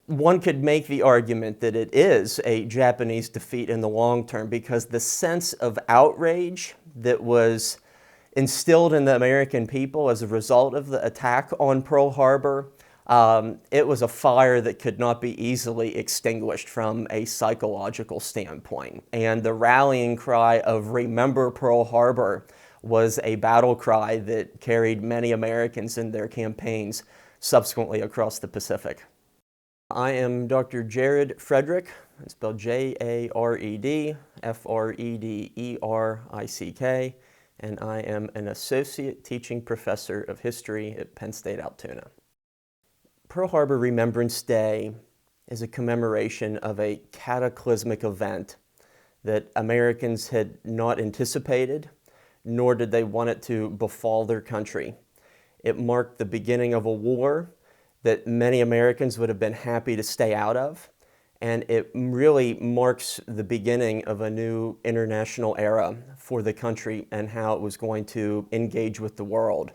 one could make the argument that it is a Japanese defeat in the long term because the sense of outrage that was instilled in the American people as a result of the attack on Pearl Harbor, it was a fire that could not be easily extinguished from a psychological standpoint. And the rallying cry of "Remember Pearl Harbor" was a battle cry that carried many Americans in their campaigns subsequently across the Pacific. I am Dr. Jared Frederick, it's spelled Jared, Frederick, and I am an Associate Teaching Professor of History at Penn State Altoona. Pearl Harbor Remembrance Day is a commemoration of a cataclysmic event that Americans had not anticipated, nor did they want it to befall their country. It marked the beginning of a war that many Americans would have been happy to stay out of, and it really marks the beginning of a new international era for the country and how it was going to engage with the world.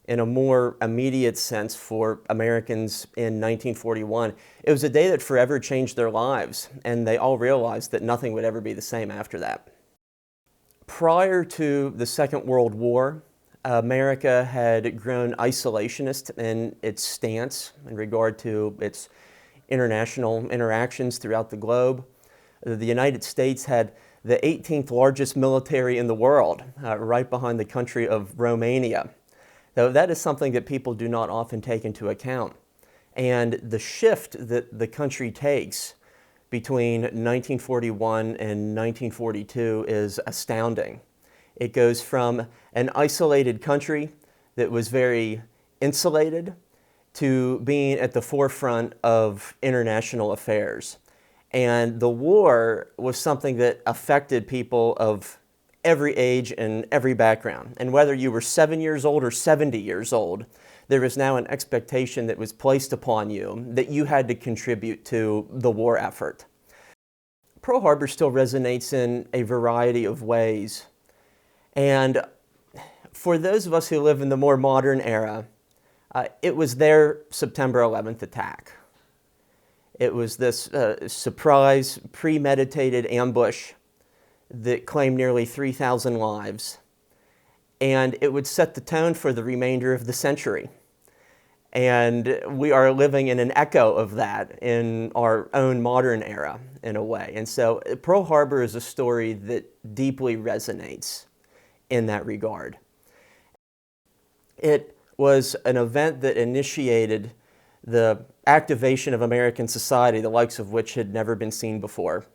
In a more immediate sense for Americans in 1941, it was a day that forever changed their lives, and they all realized that nothing would ever be the same after that. Prior to the Second World War, America had grown isolationist in its stance in regard to its international interactions throughout the globe. The United States had the 18th largest military in the world, right behind the country of Romania. Though that is something that people do not often take into account. And the shift that the country takes between 1941 and 1942 is astounding. It goes from an isolated country that was very insulated to being at the forefront of international affairs. And the war was something that affected people of every age and every background. And whether you were 7 years old or 70 years old, there was now an expectation that was placed upon you that you had to contribute to the war effort. Pearl Harbor still resonates in a variety of ways. And for those of us who live in the more modern era, it was their September 11th attack. It was this surprise, premeditated ambush that claimed nearly 3,000 lives. And it would set the tone for the remainder of the century. And we are living in an echo of that in our own modern era, in a way. And so Pearl Harbor is a story that deeply resonates in that regard. It was an event that initiated the activation of American society, the likes of which had never been seen before.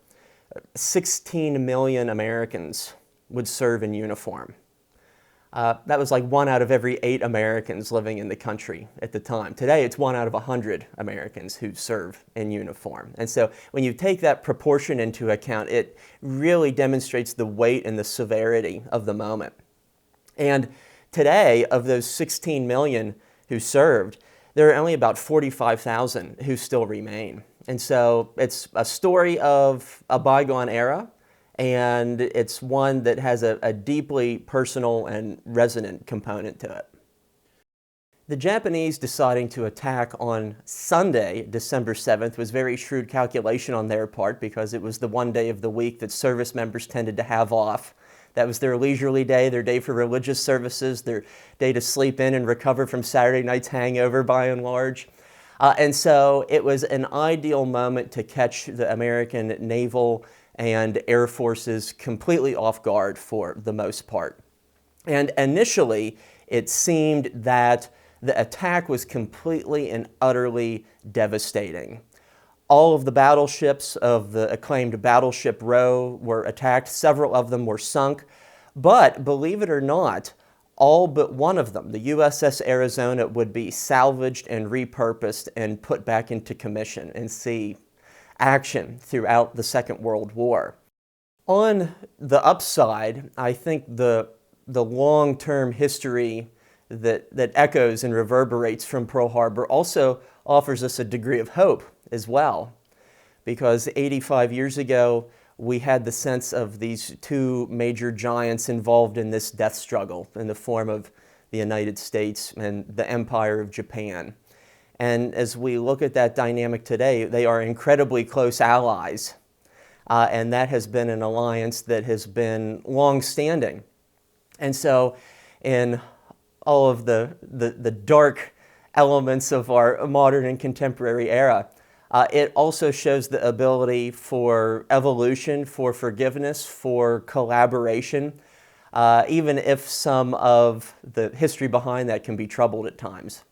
16 million Americans would serve in uniform. That was like 1 out of every 8 Americans living in the country at the time. Today, it's 1 out of 100 Americans who serve in uniform. And so when you take that proportion into account, it really demonstrates the weight and the severity of the moment. And today, of those 16 million who served, there are only about 45,000 who still remain. And so it's a story of a bygone era, and it's one that has a deeply personal and resonant component to it. The Japanese deciding to attack on Sunday, December 7th, was very shrewd calculation on their part because it was the one day of the week that service members tended to have off. That was their leisurely day, their day for religious services, their day to sleep in and recover from Saturday night's hangover by and large. And so it was an ideal moment to catch the American naval and air forces completely off guard for the most part. And initially, it seemed that the attack was completely and utterly devastating. All of the battleships of the acclaimed Battleship Row were attacked. Several of them were sunk. But believe it or not, all but one of them, the USS Arizona, would be salvaged and repurposed and put back into commission and see action throughout the Second World War. On the upside, I think the long-term history that echoes and reverberates from Pearl Harbor also offers us a degree of hope as well. Because 85 years ago, we had the sense of these two major giants involved in this death struggle in the form of the United States and the Empire of Japan. And as we look at that dynamic today, they are incredibly close allies. And that has been an alliance that has been long-standing. And so in all of the dark elements of our modern and contemporary era, it also shows the ability for evolution, for forgiveness, for collaboration, even if some of the history behind that can be troubled at times.